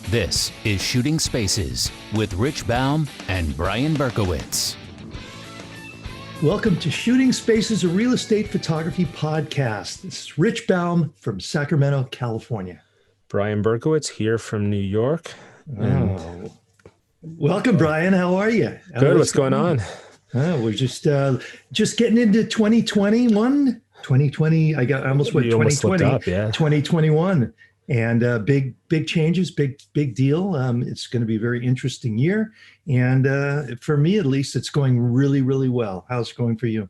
This is Shooting Spaces with Rich Baum and Brian Berkowitz. Welcome to Shooting Spaces, a real estate photography podcast. This is Rich Baum from Sacramento, California. Brian Berkowitz here from New York. Welcome, Brian. How are you? Good. What's going on? We're just getting into 2021. 2020. I almost went 2020. Up, yeah. 2021, and big changes, big deal. It's going to be a very interesting year, and for me at least, it's going really, really well. How's it going for you?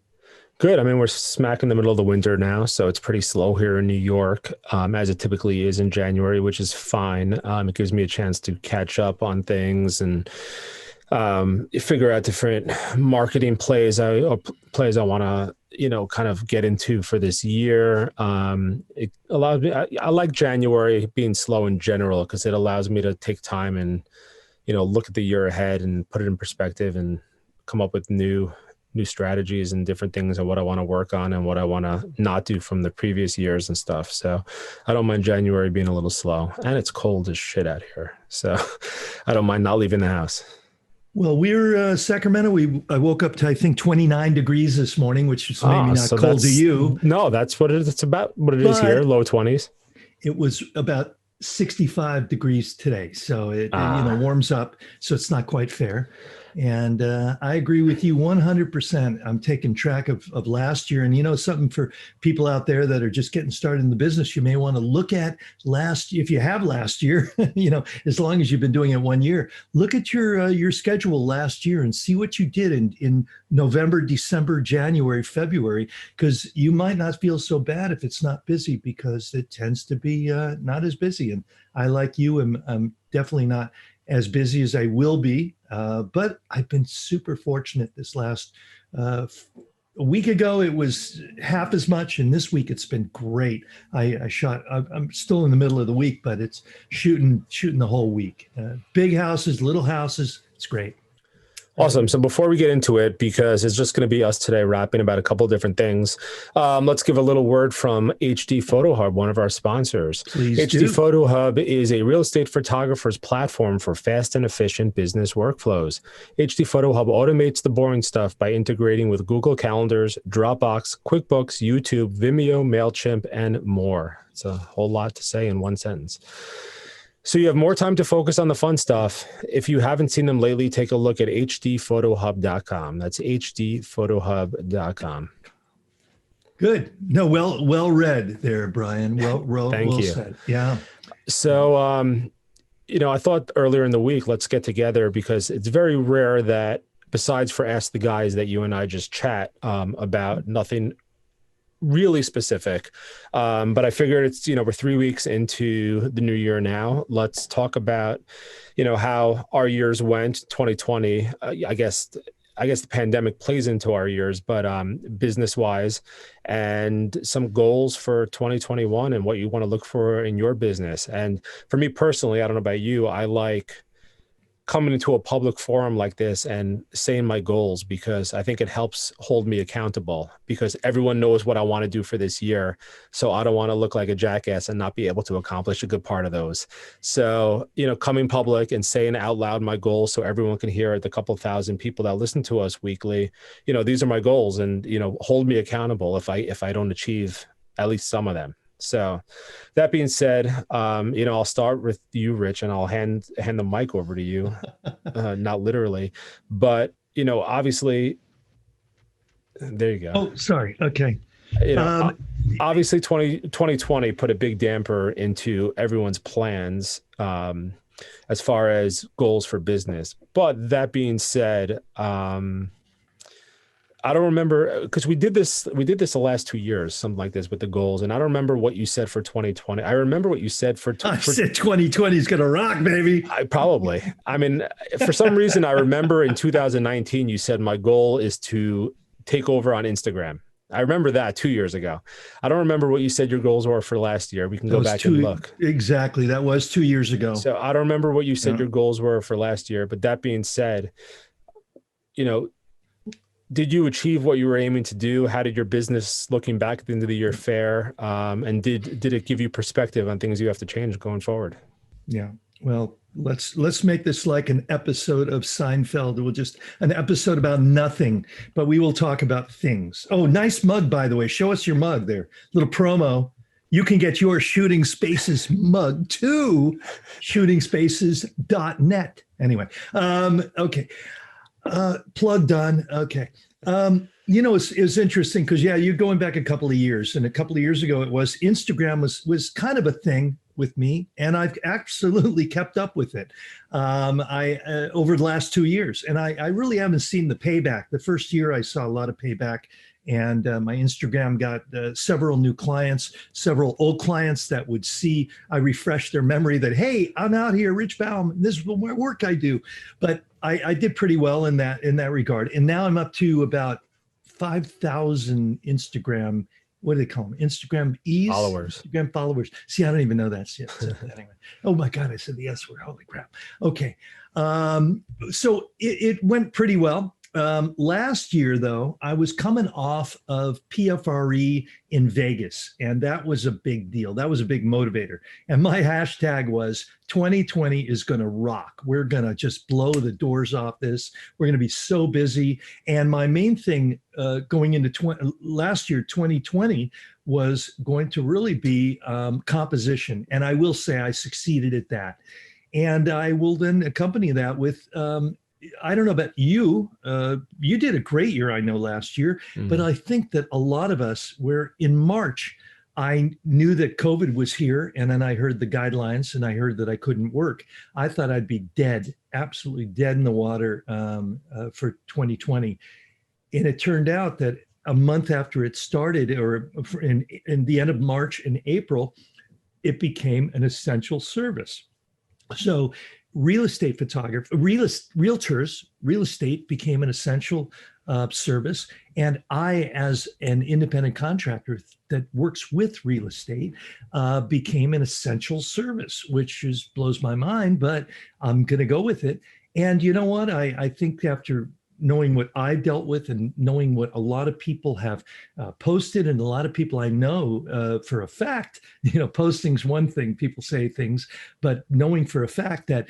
Good. I mean, we're smack in the middle of the winter now, so it's pretty slow here in New York, as it typically is in January, which is fine. It gives me a chance to catch up on things and figure out different marketing plays I want to, kind of get into for this year. It allows me, I like January being slow in general because it allows me to take time and, look at the year ahead and put it in perspective and come up with new strategies and different things and what I want to work on and what I want to not do from the previous years and stuff. So I don't mind January being a little slow, and it's cold as shit out here. So I don't mind not leaving the house. Well, we're Sacramento. I woke up to, I think, 29 degrees this morning, which is maybe not so cold to you. No, that's what it's about. What it is here, low 20s. It was about 65 degrees today. So it warms up. So it's not quite fair. And I agree with you 100%. I'm taking track of last year. And something for people out there that are just getting started in the business, you may want to look at if you have last year, as long as you've been doing it 1 year, look at your schedule last year and see what you did in November, December, January, February, because you might not feel so bad if it's not busy, because it tends to be not as busy. And I, like you, am definitely not as busy as I will be. But I've been super fortunate this last a week ago, it was half as much. And this week it's been great. I shot, I'm still in the middle of the week, but it's shooting the whole week. Big houses, little houses. It's great. Awesome. So before we get into it, because it's just going to be us today rapping about a couple of different things, let's give a little word from HD Photo Hub, one of our sponsors. Please HD do. Photo Hub is a real estate photographer's platform for fast and efficient business workflows. HD Photo Hub automates the boring stuff by integrating with Google Calendars, Dropbox, QuickBooks, YouTube, Vimeo, MailChimp, and more. It's a whole lot to say in one sentence. So you have more time to focus on the fun stuff. If you haven't seen them lately, take a look at hdphotohub.com. That's hdphotohub.com. Good. No, well read there, Brian. Thank you. Said. Yeah. So, I thought earlier in the week, let's get together, because it's very rare that, besides for Ask the Guys, that you and I just chat about nothing really specific. But I figured it's, we're 3 weeks into the new year now. Let's talk about, how our years went, 2020. I guess the pandemic plays into our years, but business wise, and some goals for 2021 and what you want to look for in your business. And for me personally, I don't know about you, I like coming into a public forum like this and saying my goals, because I think it helps hold me accountable, because everyone knows what I want to do for this year. So I don't want to look like a jackass and not be able to accomplish a good part of those. So, coming public and saying out loud my goals so everyone can hear it, the couple thousand people that listen to us weekly, these are my goals, and, hold me accountable if I don't achieve at least some of them. So that being said, I'll start with you, Rich, and I'll hand the mic over to you, not literally, but, obviously, there you go. Oh, sorry. Okay. Obviously 2020 put a big damper into everyone's plans, as far as goals for business. But that being said, I don't remember, because we did this the last 2 years, something like this with the goals. And I don't remember what you said for 2020. I remember what you said I said 2020 is going to rock, baby. I mean, for some reason, I remember in 2019, you said my goal is to take over on Instagram. I remember that 2 years ago. I don't remember what you said your goals were for last year. We can go back and look. Exactly. That was 2 years ago. So I don't remember what you said your goals were for last year. But that being said, did you achieve what you were aiming to do? How did your business, looking back at the end of the year, fare? And did it give you perspective on things you have to change going forward? Yeah. Well, let's make this like an episode of Seinfeld. We'll just an episode about nothing, but we will talk about things. Oh, nice mug, by the way. Show us your mug there. Little promo. You can get your Shooting Spaces mug too, shootingspaces.net. Anyway, okay. Plug done. Okay. It's interesting because you're going back a couple of years, and a couple of years ago it was Instagram was kind of a thing with me, and I've absolutely kept up with it. I over the last 2 years, and I really haven't seen the payback. The first year I saw a lot of payback, and my Instagram got several new clients, several old clients that would see I refresh their memory that, hey, I'm out here, Rich Baum, this is the work I do. But I did pretty well in that regard, and now I'm up to about 5,000 Instagram. What do they call them? Instagram followers. Instagram followers. See, I don't even know that yet. So anyway. Oh my God, I said the S word. Holy crap. Okay. So it went pretty well. Last year, though, I was coming off of PFRE in Vegas, and that was a big deal. That was a big motivator. And my hashtag was 2020 is going to rock. We're going to just blow the doors off this. We're going to be so busy. And my main thing going into last year, 2020, was going to really be composition. And I will say I succeeded at that. And I will then accompany that with I don't know about you. You did a great year, I know, last year. But I think that a lot of us were in March. I knew that COVID was here, and then I heard the guidelines, and I heard that I couldn't work. I thought I'd be dead, absolutely dead in the water for 2020. And it turned out that a month after it started, or in the end of March and April, it became an essential service. So real estate photography, realtors, real estate became an essential service. And I, as an independent contractor that works with real estate, became an essential service, which blows my mind, but I'm going to go with it. And you know what? I think after knowing what I dealt with and knowing what a lot of people have posted, and a lot of people I know for a fact, posting's one thing, people say things, but knowing for a fact that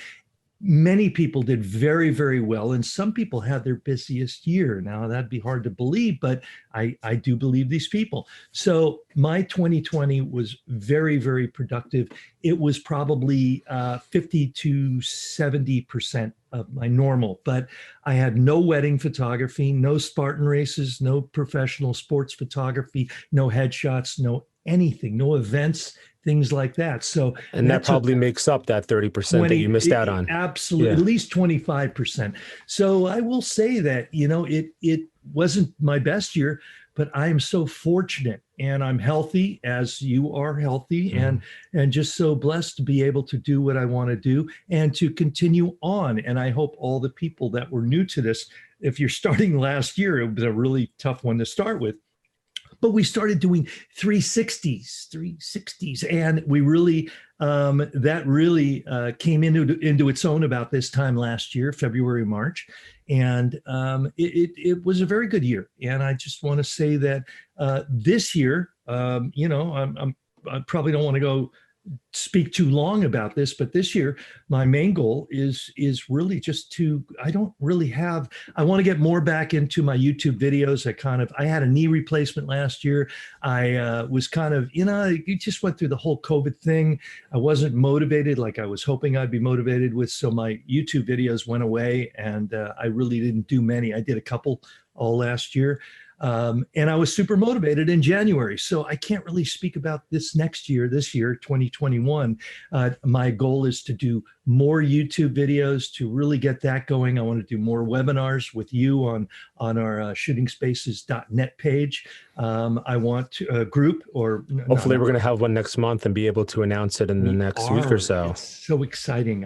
many people did very, very well, and some people had their busiest year. Now, that'd be hard to believe, but I do believe these people. So my 2020 was very, very productive. It was probably 50 to 70% of my normal, but I had no wedding photography, no Spartan races, no professional sports photography, no headshots, no anything, no events, things like that. So, and that probably makes up that 30% that you missed out on. Absolutely. Yeah. At least 25%. So I will say that, it wasn't my best year, but I am so fortunate, and I'm healthy as you are healthy, and just so blessed to be able to do what I want to do and to continue on. And I hope all the people that were new to this, if you're starting last year, it was a really tough one to start with. But we started doing 360s, and we really that really came into its own about this time last year, February, March, and it was a very good year. And I just want to say that this year, I probably don't want to go speak too long about this, but this year my main goal is really just I want to get more back into my YouTube videos. I had a knee replacement last year. I was you just went through the whole COVID thing. I wasn't motivated like I was hoping I'd be motivated with. So my YouTube videos went away, and I really didn't do many. I did a couple all last year. And I was super motivated in January. So I can't really speak about this year, 2021. My goal is to do more YouTube videos to really get that going. I want to do more webinars with you on our shootingspaces.net page. I want to group or hopefully we're going to have one next month and be able to announce it in the next week or so. It's so exciting.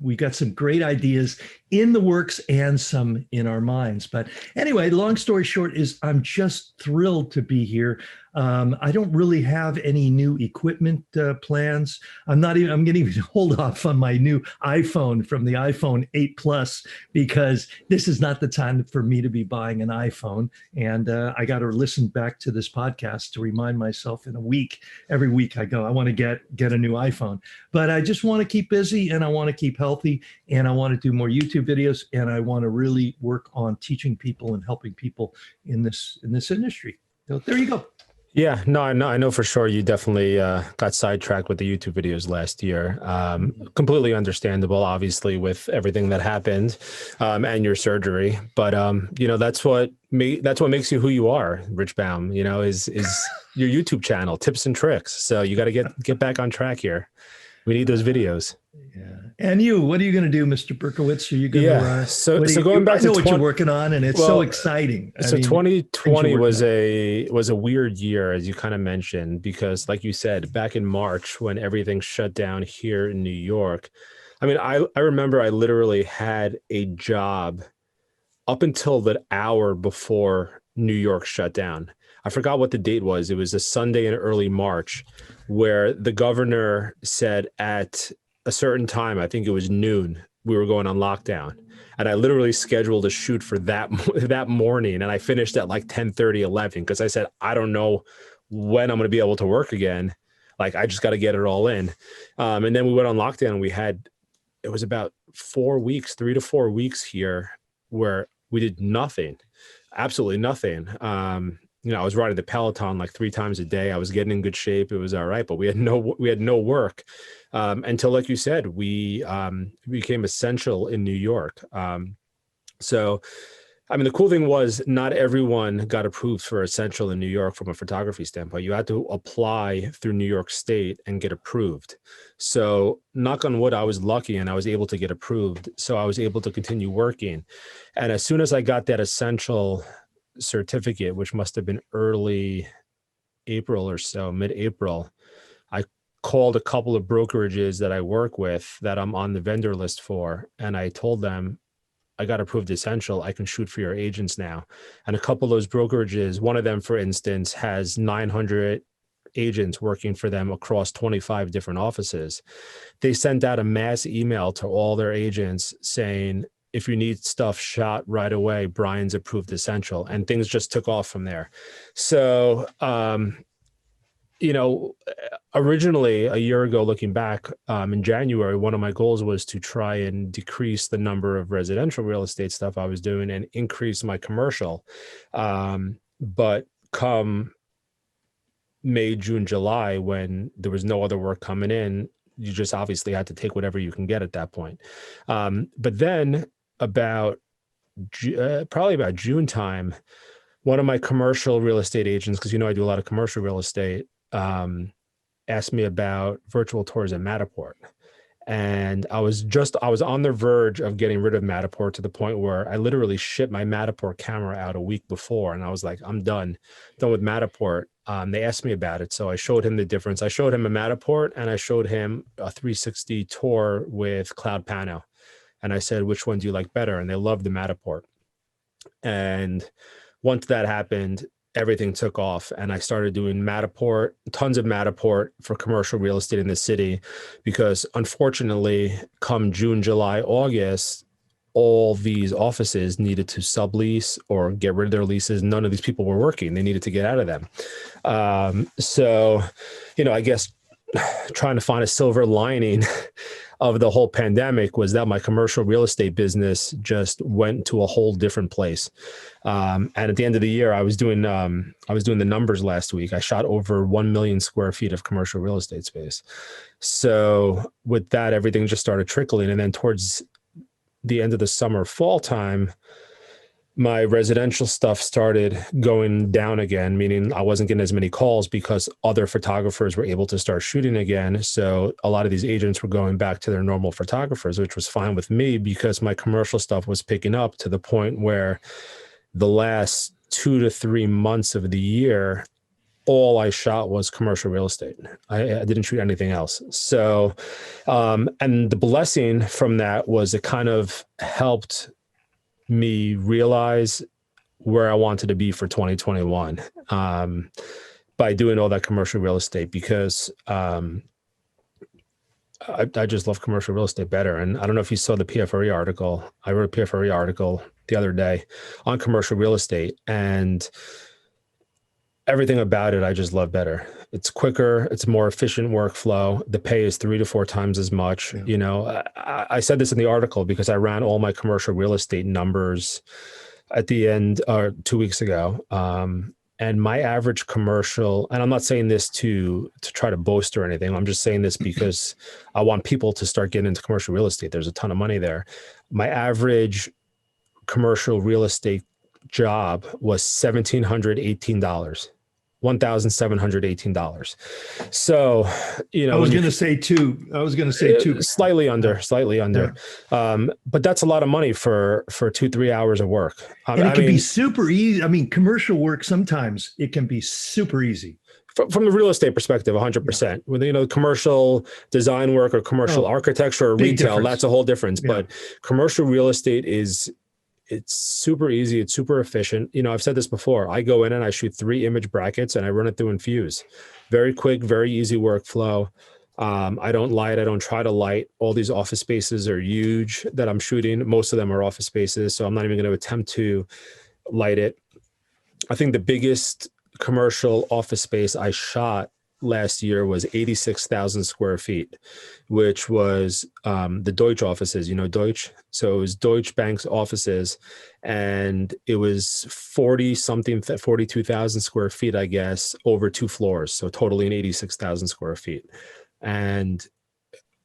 We got some great ideas in the works and some in our minds. But anyway, long story short is I'm just thrilled to be here. I don't really have any new equipment plans. I'm going to even hold off on my new iPhone from the iPhone 8 Plus because this is not the time for me to be buying an iPhone. And I got to listen back to this podcast to remind myself in a week. Every week I go, I want to get a new iPhone. But I just want to keep busy and I want to keep healthy and I want to do more YouTube videos and I want to really work on teaching people and helping people in this industry. So there you go. Yeah, no, I know for sure you definitely got sidetracked with the YouTube videos last year. Completely understandable, obviously, with everything that happened and your surgery. But that's what makes you who you are, Rich Baum. Is your YouTube channel, tips and tricks. So you got to get back on track here. We need those videos. Yeah. And what are you going to do, Mr. Berkowitz? Are you going to? So going back I know what you're working on, and it's so exciting. So 2020 was a weird year, as you kind of mentioned, because, like you said, back in March when everything shut down here in New York. I mean, I remember I literally had a job up until the hour before New York shut down. I forgot what the date was. It was a Sunday in early March, where the governor said at a certain time, I think it was noon, we were going on lockdown. And I literally scheduled a shoot for that morning. And I finished at like 10:30, 11, because I said, I don't know when I'm going to be able to work again. Like, I just got to get it all in. And then we went on lockdown. It was about 3 to 4 weeks here where we did nothing, absolutely nothing. I was riding the Peloton like 3 times a day. I was getting in good shape. It was all right, but we had no work until, like you said, we became essential in New York. So, I mean, the cool thing was not everyone got approved for essential in New York from a photography standpoint. You had to apply through New York State and get approved. So, knock on wood, I was lucky and I was able to get approved. So I was able to continue working. And as soon as I got that essential certificate, which must have been early April or so, mid-April, I called a couple of brokerages that I work with that I'm on the vendor list for. And I told them, I got approved essential. I can shoot for your agents now. And a couple of those brokerages, one of them, for instance, has 900 agents working for them across 25 different offices. They sent out a mass email to all their agents saying, if you need stuff shot right away, Brian's approved essential, and things just took off from there. So, originally a year ago, looking back in January, one of my goals was to try and decrease the number of residential real estate stuff I was doing and increase my commercial. But come May, June, July, when there was no other work coming in, you just obviously had to take whatever you can get at that point. But then probably about June time, one of my commercial real estate agents, because I do a lot of commercial real estate, asked me about virtual tours at Matterport. And I was on the verge of getting rid of Matterport to the point where I literally shipped my Matterport camera out a week before. And I was like, I'm done with Matterport. They asked me about it. So I showed him the difference. I showed him a Matterport and I showed him a 360 tour with Cloud Pano. And I said, which one do you like better? And they loved the Matterport. And once that happened, everything took off. And I started doing Matterport, tons of Matterport for commercial real estate in the city, because unfortunately, come June, July, August, all these offices needed to sublease or get rid of their leases. None of these people were working. They needed to get out of them. So, I guess trying to find a silver lining of the whole pandemic was that my commercial real estate business just went to a whole different place. And at the end of the year, I was doing the numbers last week. I shot over 1 million square feet of commercial real estate space. So with that, everything just started trickling. And then towards the end of the summer, fall time, my residential stuff started going down again, meaning I wasn't getting as many calls because other photographers were able to start shooting again. So a lot of these agents were going back to their normal photographers, which was fine with me because my commercial stuff was picking up to the point where the last 2 to 3 months of the year, all I shot was commercial real estate. I didn't shoot anything else. So, and the blessing from that was it kind of helped me realize where I wanted to be for 2021. But by doing all that commercial real estate because I just love commercial real estate better. And I don't know if you saw the PFRE article. I wrote a PFRE article the other day on commercial real estate, and everything about it I just love better. It's quicker, it's more efficient workflow. The pay is 3 to 4 times as much. Yeah. You know, I said this in the article because I ran all my commercial real estate numbers at the end 2 weeks ago. And my average commercial, and I'm not saying this to try to boast or anything. I'm just saying this because I want people to start getting into commercial real estate. There's a ton of money there. My average commercial real estate job was $1,718. $1,718. So, you know, I was going to say two. Slightly under. Yeah. But that's a lot of money for 2-3 hours of work. And it can be super easy. I mean, commercial work, sometimes it can be super easy. From the real estate perspective, 100%. With, you know, commercial design work or commercial architecture or retail, difference. that's a whole difference. Yeah. But commercial real estate it's super easy. It's super efficient. You know, I've said this before. I go in and I shoot 3 image brackets and I run it through Infuse. Very quick, very easy workflow. I don't light. I don't try to light. All these office spaces are huge that I'm shooting. Most of them are office spaces, so I'm not even going to attempt to light it. I think the biggest commercial office space I shot last year was 86,000 square feet, which was the Deutsche offices, you know, Deutsche. So it was Deutsche Bank's offices, and it was 42,000 square feet, I guess, over 2 floors. So totally an 86,000 square feet. And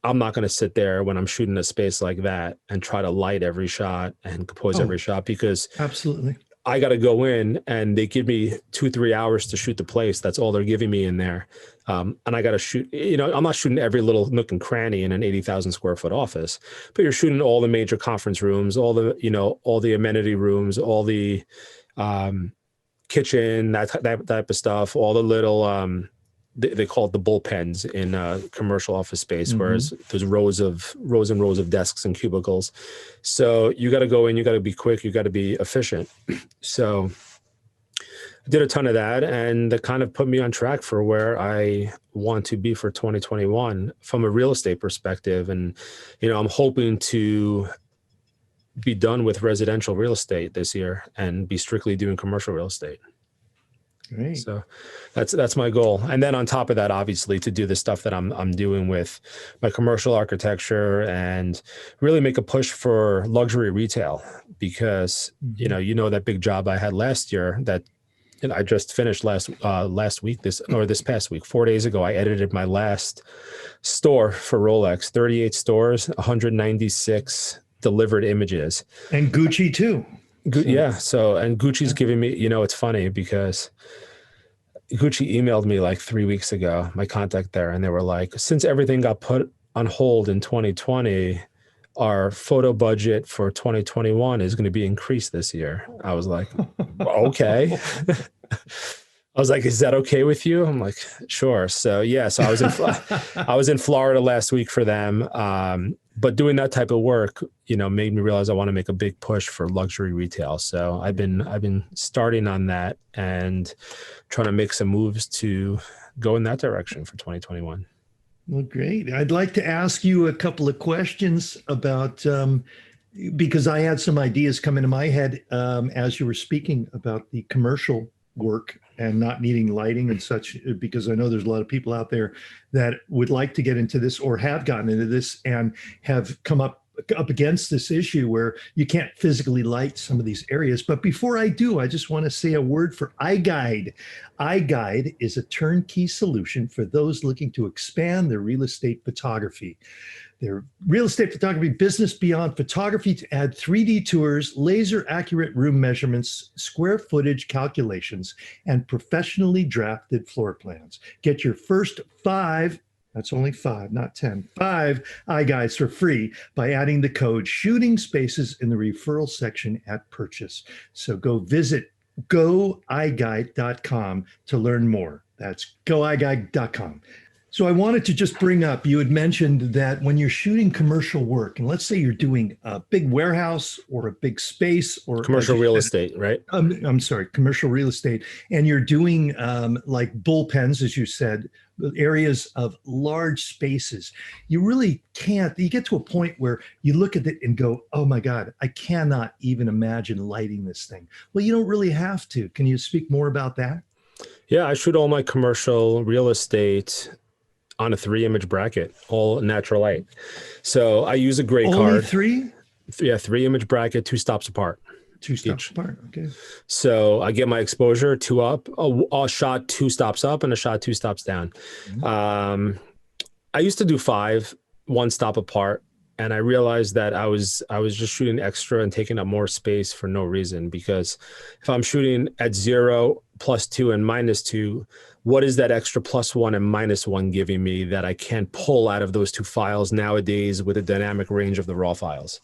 I'm not going to sit there when I'm shooting a space like that and try to light every shot and compose every shot, because Absolutely. I got to go in and they give me 2-3 hours to shoot the place. That's all they're giving me in there. And I got to shoot, you know, I'm not shooting every little nook and cranny in an 80,000 square foot office, but you're shooting all the major conference rooms, all the amenity rooms, all the kitchen, that type of stuff, all the little, they call it the bullpens in commercial office space, whereas there's rows and rows of desks and cubicles. So you got to go in, you got to be quick, you got to be efficient. So I did a ton of that, and that kind of put me on track for where I want to be for 2021 from a real estate perspective. And, you know, I'm hoping to be done with residential real estate this year and be strictly doing commercial real estate. Great. So that's my goal. And then on top of that, obviously, to do the stuff that I'm doing with my commercial architecture and really make a push for luxury retail, because, you know, that big job I had last year that I just finished last week, this past week, 4 days ago, I edited my last store for Rolex, 38 stores, 196 delivered images. And Gucci too. Yeah. So, and Gucci's giving me, you know, it's funny because Gucci emailed me like 3 weeks ago, my contact there, and they were like, since everything got put on hold in 2020, our photo budget for 2021 is going to be increased this year. I was like, okay. I was like, is that okay with you? I'm like, sure. So yeah, so I was in Florida last week for them. But doing that type of work, you know, made me realize I want to make a big push for luxury retail. So I've been starting on that and trying to make some moves to go in that direction for 2021. Well, great. I'd like to ask you a couple of questions about, because I had some ideas come into my head as you were speaking about the commercial work and not needing lighting and such, because I know there's a lot of people out there that would like to get into this or have gotten into this and have come up against this issue where you can't physically light some of these areas. But before I do, I just want to say a word for iGuide. iGuide is a turnkey solution for those looking to expand their real estate photography. Their real estate photography business beyond photography to add 3D tours, laser accurate room measurements, square footage calculations, and professionally drafted floor plans. Get your first 5, that's only 5, not 10, 5 iGuides for free by adding the code Shooting Spaces in the referral section at purchase. So go visit goiguide.com to learn more. That's goiguide.com. So I wanted to just bring up, you had mentioned that when you're shooting commercial work, and let's say you're doing a big warehouse or a big space, or like Commercial you real said, estate, right? I'm sorry, commercial real estate, and you're doing like bullpens, as you said, areas of large spaces, you really can't, you get to a point where you look at it and go, oh my God, I cannot even imagine lighting this thing. Well, you don't really have to. Can you speak more about that? Yeah, I shoot all my commercial real estate on a 3 image bracket, all natural light. So I use a gray Only card. three? Yeah, 3 image bracket, 2 stops apart. Two stops Each. apart. Okay. So I get my exposure, two up, a shot 2 stops up, and a shot 2 stops down. Mhm. I used to do 5, 1 stop apart, and I realized that I was just shooting extra and taking up more space for no reason. Because if I'm shooting at 0, +2, and -2, what is that extra +1 and -1 giving me that I can't pull out of those 2 files nowadays with a dynamic range of the raw files?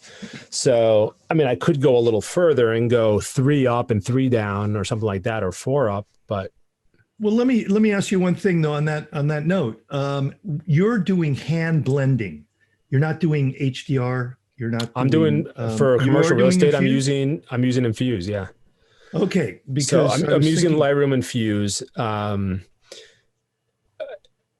So, I mean, I could go a little further and go 3 up and 3 down or something like that, or 4 up, but Well, let me ask you one thing though on that note. You're doing hand blending. You're not doing HDR. You're not I'm doing. doing for You are commercial real doing estate. infused? I'm using Infuse. Yeah. Okay, So because I I'm was using thinking, Lightroom Infuse.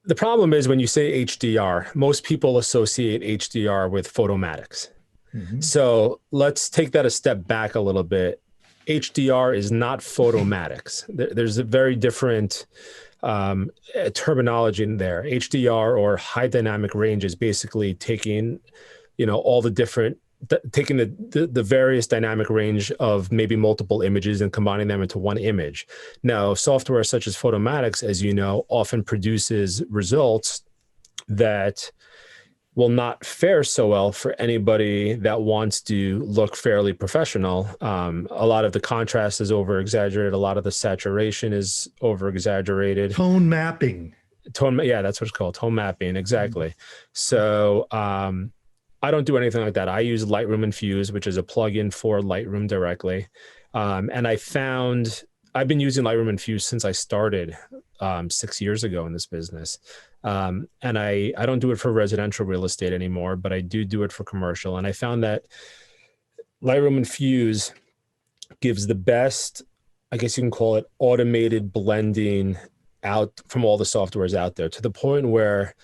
The problem is when you say HDR, most people associate HDR with Photomatics. Mhm. So let's take that a step back a little bit. HDR is not Photomatics. There's a very different terminology in there. HDR, or high dynamic range, is basically taking, all the different, taking the various dynamic range of maybe multiple images and combining them into one image. Now, software such as Photomatics, as you know, often produces results that will not fare so well for anybody that wants to look fairly professional. A lot of the contrast is over exaggerated. A lot of the saturation is over exaggerated. tone mapping. Yeah, that's what it's called. Tone mapping. Exactly. So, I don't do anything like that. I use Lightroom Infuse, which is a plugin for Lightroom directly. And I've been using Lightroom Infuse since I started 6 years ago in this business. And I don't do it for residential real estate anymore, but I do it for commercial. And I found that Lightroom Infuse gives the best, I guess you can call it, automated blending out from all the softwares out there, to the point where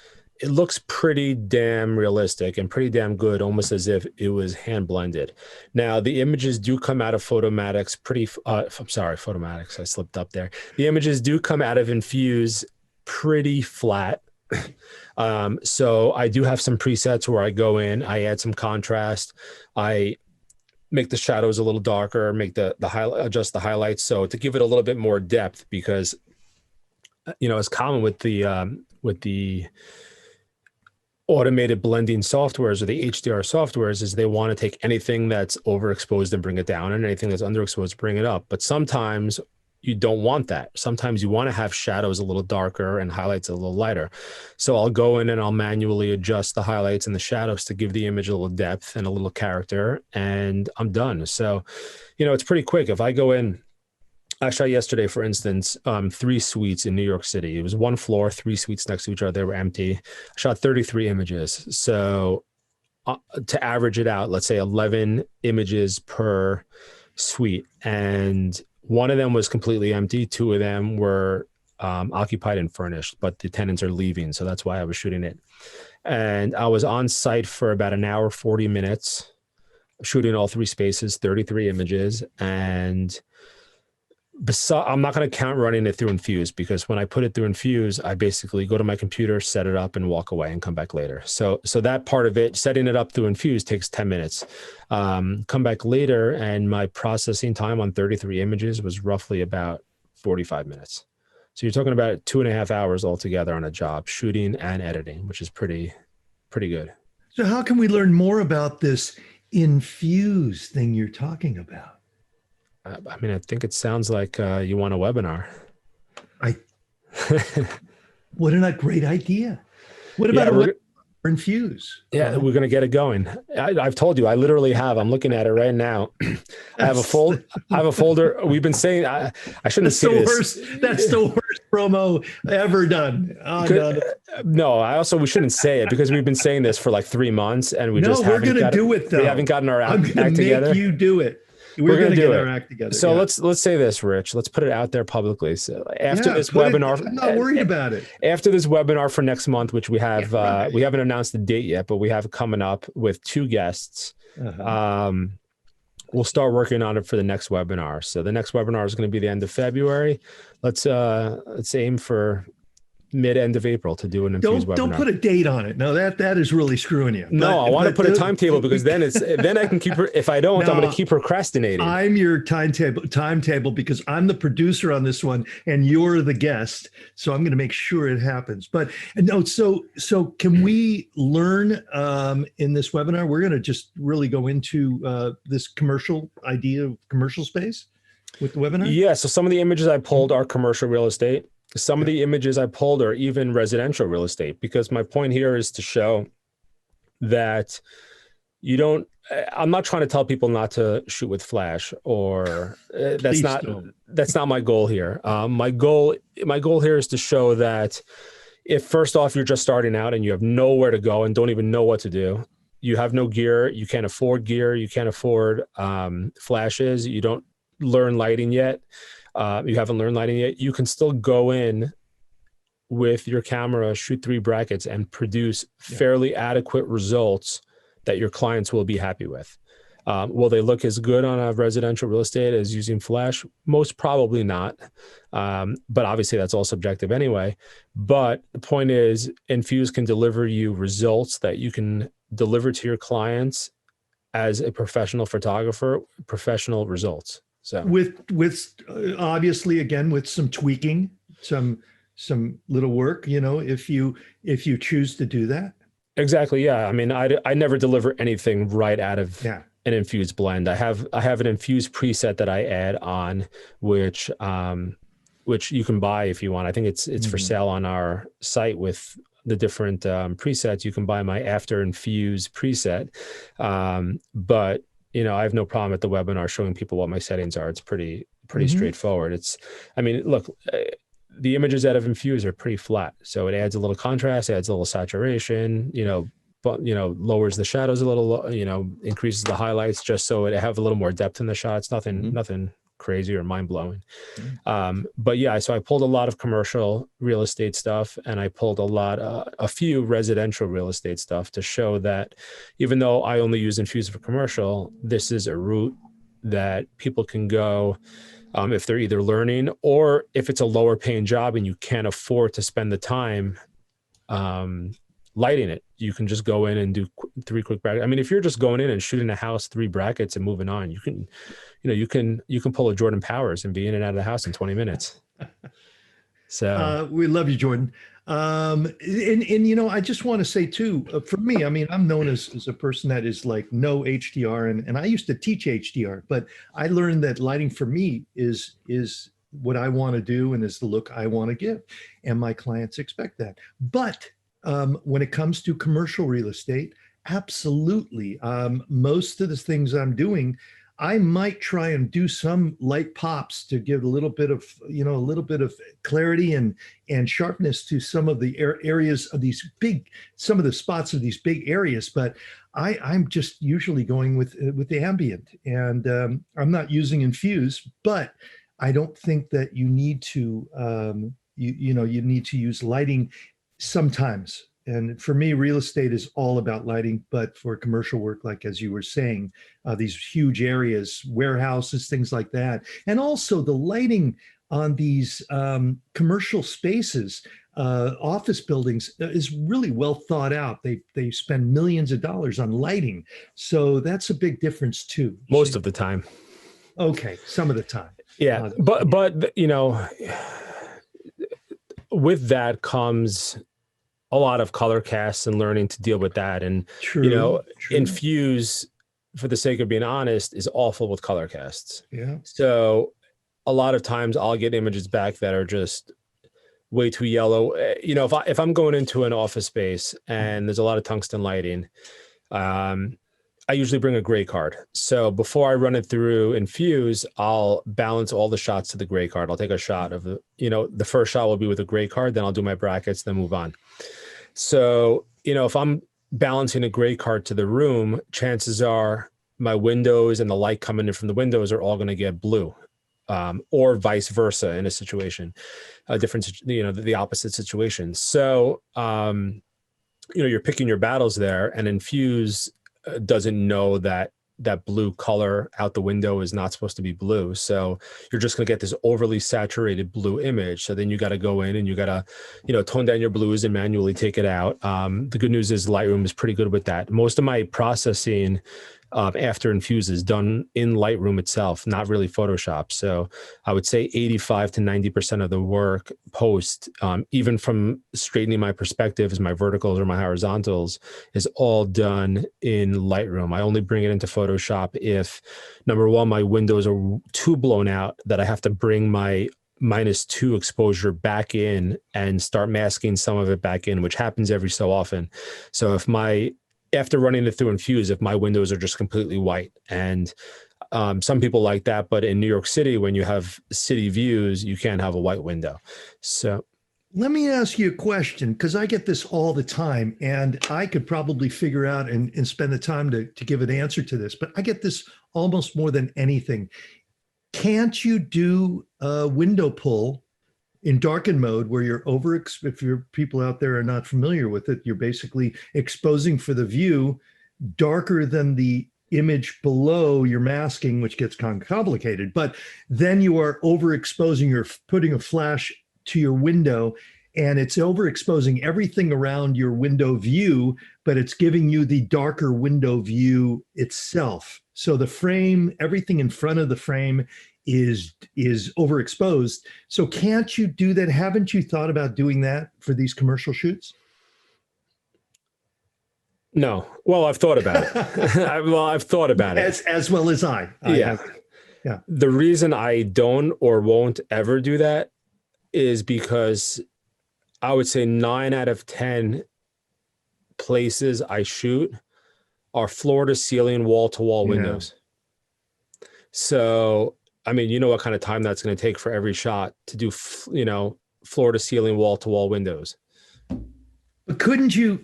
it looks pretty damn realistic and pretty damn good, almost as if it was hand blended. Now, the images do come out of Photomatics I'm sorry, Photomatics, I slipped up there. The images do come out of Infuse pretty flat. So I do have some presets where I go in, I add some contrast, I make the shadows a little darker, make adjust the highlights, so to give it a little bit more depth. Because it's common with the automated blending softwares, or the HDR softwares, is they want to take anything that's overexposed and bring it down, and anything that's underexposed, bring it up. But sometimes you don't want that. Sometimes you want to have shadows a little darker and highlights a little lighter. So I'll go in and I'll manually adjust the highlights and the shadows to give the image a little depth and a little character, and I'm done. So, it's pretty quick. If I go in, I shot yesterday, for instance, 3 suites in New York City. It was 1 floor, 3 suites next to each other. They were empty. I shot 33 images. So to average it out, let's say 11 images per suite. And one of them was completely empty. 2 of them were occupied and furnished, but the tenants are leaving. So that's why I was shooting it. And I was on site for about an hour, 40 minutes, shooting all 3 spaces, 33 images. And I'm not going to count running it through Infuse, because when I put it through Infuse, I basically go to my computer, set it up, and walk away and come back later. So that part of it, setting it up through Infuse, takes 10 minutes. Come back later, and my processing time on 33 images was roughly about 45 minutes. So you're talking about 2.5 hours altogether on a job, shooting and editing, which is pretty good. So how can we learn more about this Infuse thing you're talking about? I mean, I think it sounds like you want a webinar. What a great idea. What about Infuse. Yeah, we're going to get it going. I've told you, I'm looking at it right now. I have a folder. We've been saying, I shouldn't say this. That's the worst promo ever done. No, we shouldn't say it because we've been saying this for like 3 months and we're going to do it though. We haven't gotten our act together. Make you do it. We're going to get our act together. So let's say this, Rich. Let's put it out there publicly. So after this webinar, I'm not worried about it. After this webinar for next month, which we have, we haven't announced the date yet, but we have it coming up with 2 guests. We'll start working on it for the next webinar. So the next webinar is going to be the end of February. Let's aim for mid-end of April to do an Infuse webinar. Don't put a date on it. No, that is really screwing you. I want to put a timetable because then I can keep her. If I don't, I'm going to keep procrastinating. I'm your timetable because I'm the producer on this one and you're the guest. So I'm going to make sure it happens. But no, so can we learn in this webinar? We're going to just really go into this commercial idea of commercial space with the webinar. Yeah. So some of the images I pulled are commercial real estate. Some of the images I pulled are even residential real estate, because my point here is to show that I'm not trying to tell people not to shoot with flash or that's not my goal here. My goal here is to show that if first off, you're just starting out and you have nowhere to go and don't even know what to do, you have no gear, you can't afford gear, you can't afford flashes, you don't learn lighting yet. You haven't learned lighting yet, you can still go in with your camera, shoot 3 brackets and produce fairly adequate results that your clients will be happy with. Will they look as good on a residential real estate as using flash? Most probably not. But obviously that's all subjective anyway. But the point is, Infuse can deliver you results that you can deliver to your clients as a professional photographer, professional results. So with obviously, again, with some tweaking, some little work, if you choose to do that. Exactly. Yeah. I mean, I never deliver anything right out of an Infuse blend. I have an Infuse preset that I add on, which you can buy if you want. I think it's for sale on our site with the different presets. You can buy my After Infuse preset. But I have no problem at the webinar showing people what my settings are. It's pretty straightforward. Look, the images out of Infuse are pretty flat. So it adds a little contrast, adds a little saturation, lowers the shadows a little, increases the highlights just so it have a little more depth in the shots. Nothing crazy or mind blowing. But yeah, so I pulled a lot of commercial real estate stuff and I pulled a few residential real estate stuff to show that even though I only use Infuse for commercial, this is a route that people can go if they're either learning or if it's a lower paying job and you can't afford to spend the time lighting it. You can just go in and do 3 quick brackets. I mean, if you're just going in and shooting a house, 3 brackets and moving on, you can pull a Jordan Powers and be in and out of the house in 20 minutes. So we love you, Jordan. I just want to say too, for me, I'm known as a person that is like no HDR, and I used to teach HDR, but I learned that lighting for me is what I want to do and is the look I want to give, and my clients expect that. But when it comes to commercial real estate, absolutely, most of the things I'm doing, I might try and do some light pops to give a little bit of clarity and sharpness to some of the areas of some of the spots of these big areas. But I'm just usually going with the ambient, and I'm not using Infuse. But I don't think that you need to you need to use lighting sometimes. And for me, real estate is all about lighting, but for commercial work, like as you were saying, these huge areas, warehouses, things like that. And also the lighting on these commercial spaces, office buildings is really well thought out. They spend millions of dollars on lighting. So that's a big difference too. Most of the time. Okay, some of the time. Yeah, but with that comes a lot of color casts and learning to deal with that. And, true. Infuse, for the sake of being honest, is awful with color casts. Yeah. So a lot of times I'll get images back that are just way too yellow. If I'm going into an office space and there's a lot of tungsten lighting, I usually bring a gray card. So before I run it through Infuse, I'll balance all the shots to the gray card. I'll take a shot of the first shot will be with a gray card, then I'll do my brackets, then move on. So, if I'm balancing a gray card to the room, chances are my windows and the light coming in from the windows are all going to get blue, or vice versa in a situation, the opposite situation. So, you're picking your battles there, and Infuse doesn't know that blue color out the window is not supposed to be blue. So you're just going to get this overly saturated blue image. So then you got to go in and you got to, tone down your blues and manually take it out. The good news is Lightroom is pretty good with that. Most of my processing after Infuse is done in Lightroom itself, not really Photoshop. So I would say 85 to 90% of the work post, even from straightening my perspectives, my verticals or my horizontals, is all done in Lightroom. I only bring it into Photoshop if, number one, my windows are too blown out that I have to bring my -2 exposure back in and start masking some of it back in, which happens every so often. So after running it through Infuse, if my windows are just completely white, and some people like that, but in New York City, when you have city views, you can't have a white window. So let me ask you a question, because I get this all the time, and I could probably figure out and spend the time to give an answer to this, but I get this almost more than anything. Can't you do a window pull in darken mode where you're if your people out there are not familiar with it, you're basically exposing for the view darker than the image below your masking, which gets complicated, but then you are overexposing, you're putting a flash to your window and it's overexposing everything around your window view, but it's giving you the darker window view itself. So the frame, everything in front of the frame is overexposed. So can't you do that? Haven't you thought about doing that for these commercial shoots? No. Well, I've thought about it. I've thought about it. As well as I. Yeah. The reason I don't or won't ever do that is because I would say 9 out of 10 places I shoot are floor to ceiling, wall to wall windows. So, I mean, you know what kind of time that's going to take for every shot to do, floor to ceiling, wall to wall windows. But couldn't you,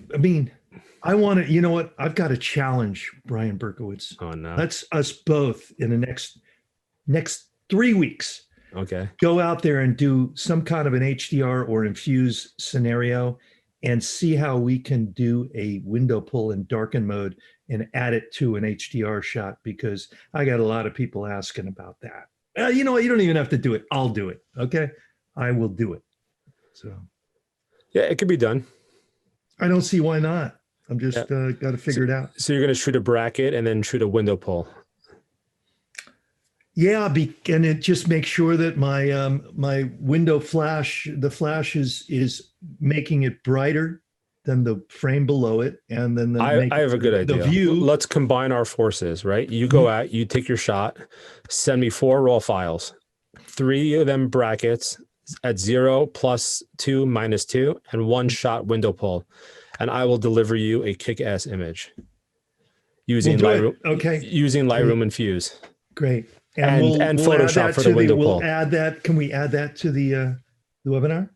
I want to, you know what? I've got a challenge, Brian Berkowitz. Oh, no. Let's us both in the next 3 weeks. Okay. Go out there and do some kind of an HDR or Infuse scenario and see how we can do a window pull in darken mode and add it to an HDR shot, because I got a lot of people asking about that. You know what? You don't even have to do it. I'll do it. Okay. I will do it. So. Yeah, it could be done. I don't see why not. I'm just got to figure it out. So you're going to shoot a bracket and then shoot a window pull. Yeah, and it just makes sure that my my window flash, the flash is making it brighter than the frame below it, and then I have a good idea. The view. Let's combine our forces, right? You go out, you take your shot, send me 4 raw files, 3 of them brackets at 0, +2, -2, and 1 shot window pull, and I will deliver you a kick-ass image using Lightroom. Okay. Using Lightroom Infuse. Great. And Photoshop for the window pull. We'll add that. Can we add that to the webinar?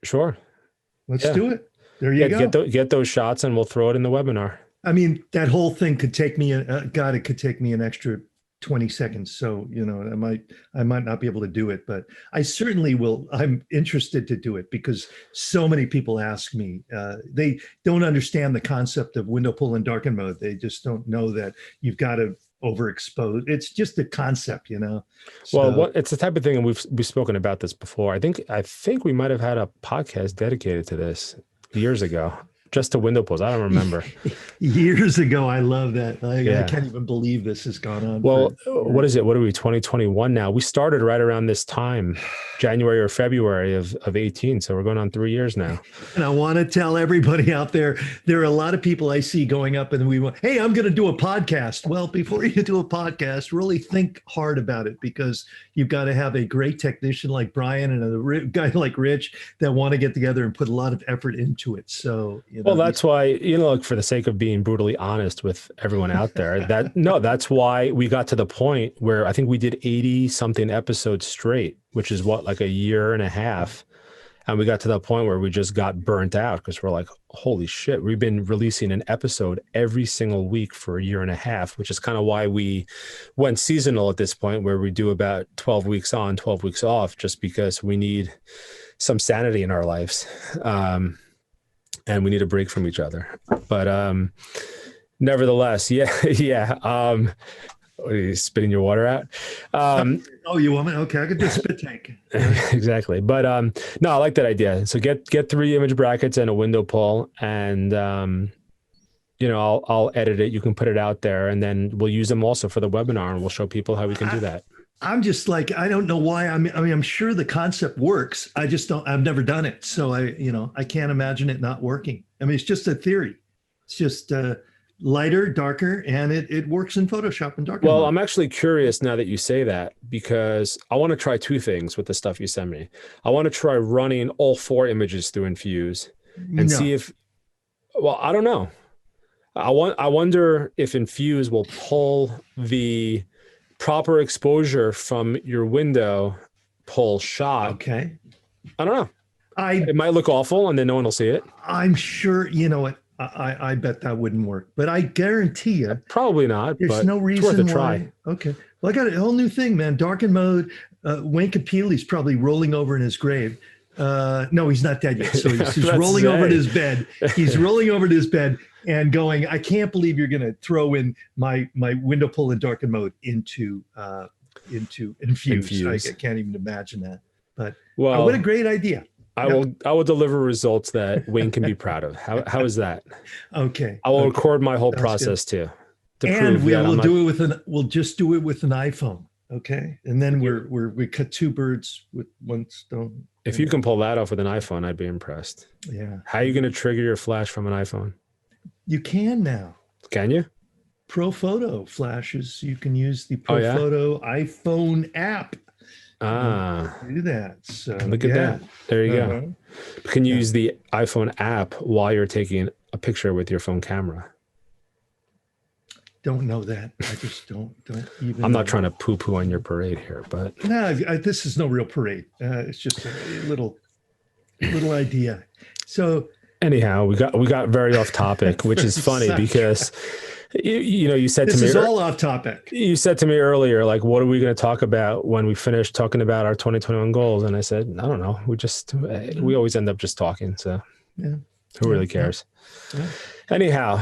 Sure. Let's do it. There you go. Get those shots and we'll throw it in the webinar. I mean, that whole thing could take me, it could take me an extra 20 seconds. So, I might not be able to do it, but I certainly will. I'm interested to do it because so many people ask me, they don't understand the concept of window pull and darken mode. They just don't know that you've got to overexposed. It's just a concept, So, well, it's the type of thing, and we've spoken about this before. I think we might have had a podcast dedicated to this years ago. just to window pulls? I don't remember. Years ago. I love that. I Yeah. can't even believe this has gone on. Well, what is it? What are we, 2021 now? We started right around this time, January or February of 18. So we're going on 3 years now. And I want to tell everybody out there are a lot of people I see going up and we want, hey, I'm going to do a podcast. Well, before you do a podcast, really think hard about it, because you've got to have a great technician like Brian and a guy like Rich that want to get together and put a lot of effort into it. So, well, that's why, look, for the sake of being brutally honest with everyone out there, that's why we got to the point where I think we did 80 something episodes straight, which is what, like a year and a half. And we got to the point where we just got burnt out, because we're like, holy shit, we've been releasing an episode every single week for a year and a half, which is kind of why we went seasonal at this point, where we do about 12 weeks on, 12 weeks off, just because we need some sanity in our lives. And we need a break from each other. But nevertheless, yeah. Are you spitting your water out? Oh, you want me? Okay, I could do a spit take. Exactly. But no, I like that idea. So get 3 image brackets and a window pull, and I'll edit it. You can put it out there, and then we'll use them also for the webinar, and we'll show people how we can do that. I'm just like, I don't know why. I mean, I'm sure the concept works. I just don't. I've never done it, so I can't imagine it not working. I mean, it's just a theory. It's just lighter, darker, and it works in Photoshop and darker. Well, mode. I'm actually curious now that you say that, because I want to try 2 things with the stuff you send me. I want to try running all 4 images through Infuse and see if, well, I don't know. I wonder if Infuse will pull the proper exposure from your window pull shot. Okay. I don't know. It might look awful and then no one will see it. I'm sure, you know what? I bet that wouldn't work, but I guarantee you, probably not. There's no reason it's worth a why. try. Okay. Well, I got a whole new thing, man. Darken mode. Wayne Capelli's probably rolling over in his grave. No, he's not dead yet. So he's rolling over in his bed. He's rolling over to his bed and going, I can't believe you're going to throw in my window pull and darken mode into Infuse. I can't even imagine that. But what a great idea. I will deliver results that Wayne can be proud of. How is that? Okay. I will record my whole process too. And we'll just do it with an iPhone. Okay. And then we cut 2 birds with 1 stone. If you can pull that off with an iPhone, I'd be impressed. Yeah. How are you going to trigger your flash from an iPhone? You can now. Can you? ProPhoto flashes. You can use the ProPhoto iPhone app. Do that. So look at that. There you go. Can you use the iPhone app while you're taking a picture with your phone camera? Don't know that. I just don't even. I'm not trying to poo-poo on your parade here, but no, this is no real parade. It's just a little idea. So anyhow, we got very off topic, which is funny because you said to me, this is all off topic. You said to me earlier, like, what are we going to talk about when we finish talking about our 2021 goals? And I said, I don't know. We always end up just talking. So who really cares? Yeah. Anyhow,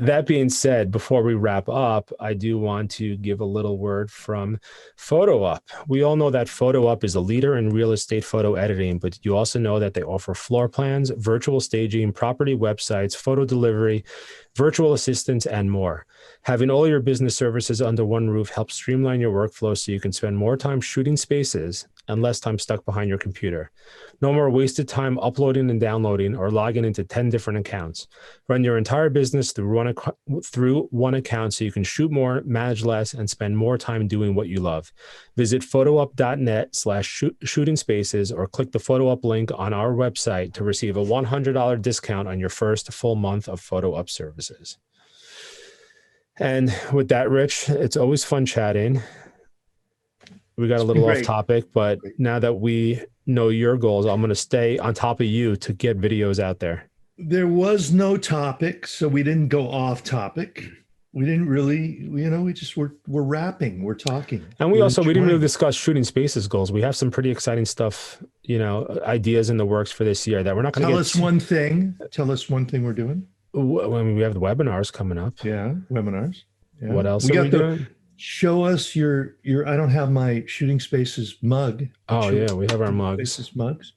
that being said, before we wrap up, I do want to give a little word from PhotoUp. We all know that PhotoUp is a leader in real estate photo editing, but you also know that they offer floor plans, virtual staging, property websites, photo delivery, virtual assistants, and more. Having all your business services under one roof helps streamline your workflow so you can spend more time shooting spaces and less time stuck behind your computer. No more wasted time uploading and downloading or logging into 10 different accounts. Run your entire business through one account so you can shoot more, manage less, and spend more time doing what you love. Visit photoup.net/shooting spaces or click the PhotoUp link on our website to receive a $100 discount on your first full month of PhotoUp services. And with that, Rich, it's always fun chatting. We got a little off topic, but now that we know your goals, I'm going to stay on top of you to get videos out there. There was no topic, so we didn't go off topic. We didn't really, we're rapping, we're talking. And we didn't really discuss shooting spaces goals. We have some pretty exciting stuff, ideas in the works for this year that we're not going to Tell us one thing we're doing. When we have the webinars coming up. Yeah, webinars. Yeah. What else are we doing? Show us your. I don't have my Shooting Spaces mug. Oh yeah, we have our mugs. Spaces mugs.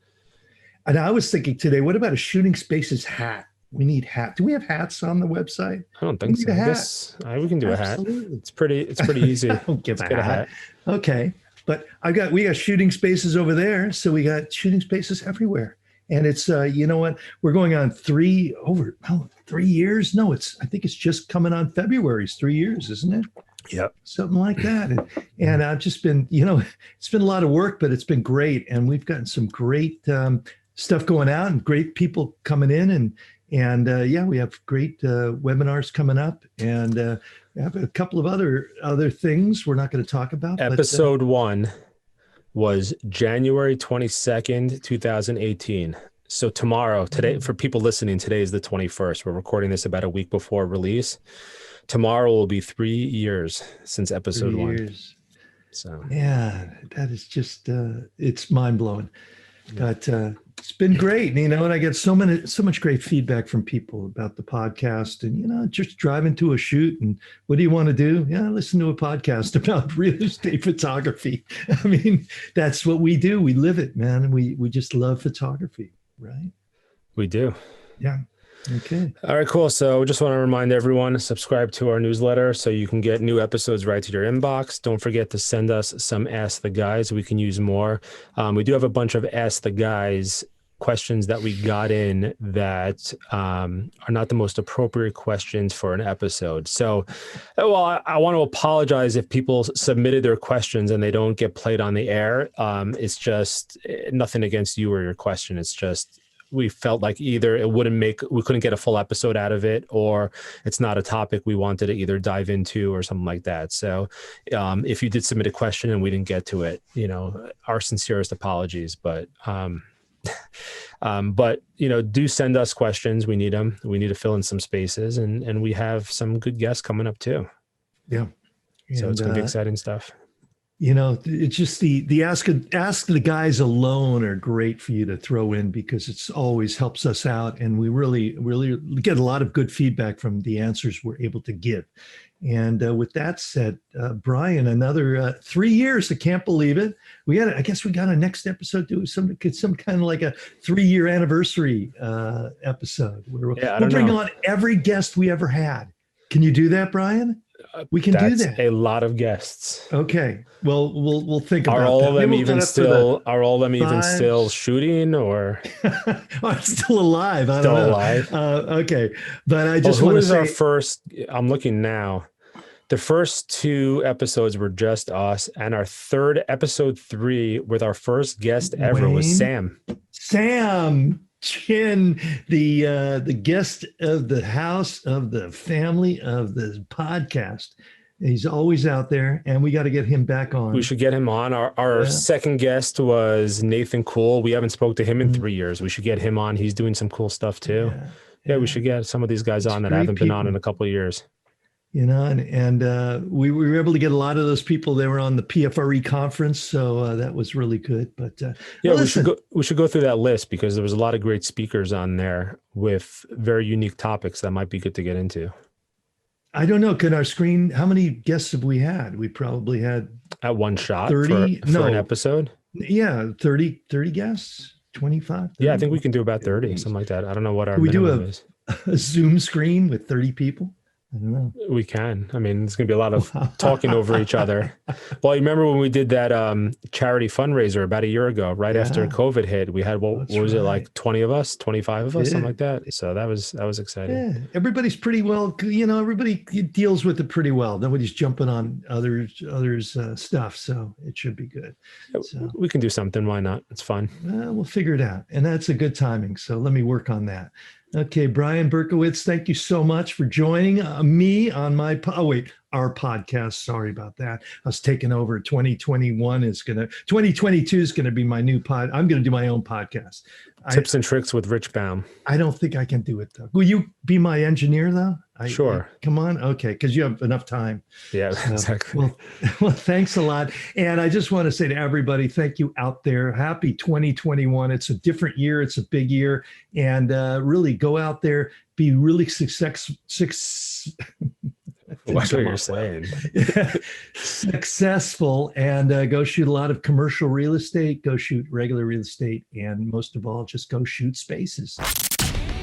And I was thinking today, what about a Shooting Spaces hat? We need hat. Do we have hats on the website? I don't We think need so. a I hat. guess we can do a hat. Absolutely. It's pretty easy. I don't give Let's a get a hat. hat. Okay. But we got Shooting Spaces over there. So we got Shooting Spaces everywhere. And it's, you know what? We're going on 3 years. No, I think it's just coming on February. It's 3 years, isn't it? Yep. Something like that. And I've just been, it's been a lot of work, but it's been great. And we've gotten some great stuff going out and great people coming in. And yeah, we have great webinars coming up. And we have a couple of other things we're not going to talk about. Episode 1 was January 22nd, 2018. So today, for people listening, today is the 21st. We're recording this about a week before release. Tomorrow will be 3 years since episode 1. So yeah, that is just it's mind blowing. But it's been great, and I get so much great feedback from people about the podcast, and just driving to a shoot, and what do you want to do? Yeah, listen to a podcast about real estate photography. I mean, that's what we do. We live it, man. We just love photography, right? we do. Yeah. Okay. All right, cool. So just want to remind everyone, subscribe to our newsletter so you can get new episodes right to your inbox. Don't forget to send us some Ask the Guys. We can use more. We do have a bunch of Ask the Guys questions that we got in that are not the most appropriate questions for an episode. So, well, I want to apologize if people submitted their questions and they don't get played on the air. It's just nothing against you or your question. It's just we felt like either we couldn't get a full episode out of it, or it's not a topic we wanted to either dive into or something like that. So if you did submit a question and we didn't get to it, our sincerest apologies, but do send us questions. We need them. We need to fill in some spaces, and we have some good guests coming up too. Yeah. So it's going to be exciting stuff. It's just the ask the guys alone are great for you to throw in, because it's always helps us out. And we really, really get a lot of good feedback from the answers we're able to give. And with that said, Brian, another 3 years. I can't believe it. I guess we got a next episode, do some kind of like a 3-year anniversary episode where we'll bring on every guest we ever had. Can you do that, Brian? We can do that. A lot of guests. Okay. Well, we'll think about that. Are all of them even still shooting, or are still alive? I don't know. Alive. Okay. But I just want to say, our first? I'm looking now. The first 2 episodes were just us, and our third episode 3 with our first guest ever was Sam. Sam Chin, the guest of the house, of the family, of the podcast. He's always out there, and we got to get him back on. We should get him on. Our second guest was Nathan Cool. We haven't spoke to him in 3 years. We should get him on. He's doing some cool stuff too. Yeah, we should get some of these guys on that haven't been on in a couple of years. And we were able to get a lot of those people. They were on the PFRE conference, so that was really good. But we should go through that list, because there was a lot of great speakers on there with very unique topics that might be good to get into. I don't know. Can our screen? How many guests have we had? We probably had at one shot 30 for an episode. Yeah, 30 guests, 25. 30. Yeah, I think we can do about 30, something like that. I don't know what our minimum is. A Zoom screen with 30 people. I don't know. We can. I mean, it's going to be a lot of talking over each other. Well, you remember when we did that charity fundraiser about a year ago, right after COVID hit? We had, what was it, like 20 of us, 25 of us, something like that. So that was exciting. Yeah, everybody's pretty well, everybody deals with it pretty well. Nobody's jumping on others' stuff. So it should be good. So, we can do something. Why not? It's fun. We'll figure it out. And that's a good timing. So let me work on that. Okay, Brian Berkowitz, thank you so much for joining me on our podcast. Sorry about that. I was taking over. 2022 is going to be my new pod. I'm going to do my own podcast. Tips and Tricks with Rich Baum. I don't think I can do it, though. Will you be my engineer, though? Sure. Come on. Okay, because you have enough time. Yeah, exactly. Well, thanks a lot. And I just want to say to everybody, thank you out there. Happy 2021. It's a different year. It's a big year. And really go out there, be really successful. That's what you're saying. Successful, and go shoot a lot of commercial real estate, go shoot regular real estate, and most of all, just go shoot spaces.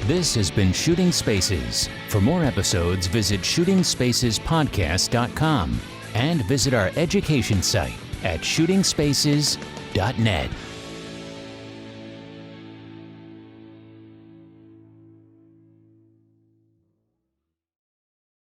This has been Shooting Spaces. For more episodes, visit shootingspacespodcast.com and visit our education site at shootingspaces.net.